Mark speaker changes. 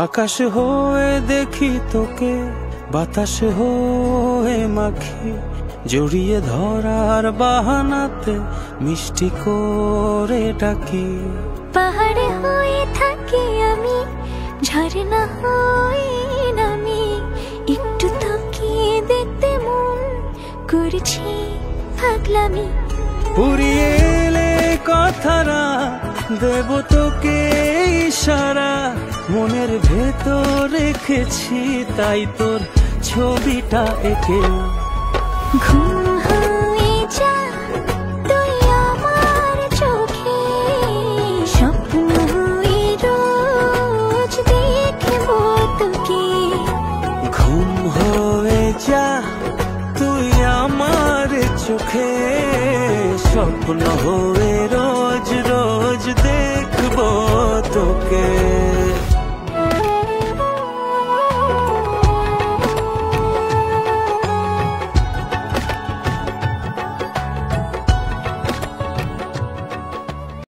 Speaker 1: আকাশ হয়ে দেখি তোকে, বাতাস হয়ে মাখি, জড়িয়ে ধরার বাহানাতে মিষ্টি করে ডাকি।
Speaker 2: পাহাড়ে হয়ে থাকি আমি, ঝর্ণা হয়ে নামি, একটু তাকিয়ে দেখতে মন করছি পাগলামি।
Speaker 1: পুরিয়ে এলে কথারা দেব তোকে ইশারা, মনের ভেতর রেখেছি তাই তোর ছবিটা এঁকে।
Speaker 2: ঘুম হয়ে যা তুই আমার চোখে, স্বপ্ন হয়ে রোজ দেখব তোকে।
Speaker 1: ঘুম হয়ে যা তুই আমার চোখে, স্বপ্ন হয়ে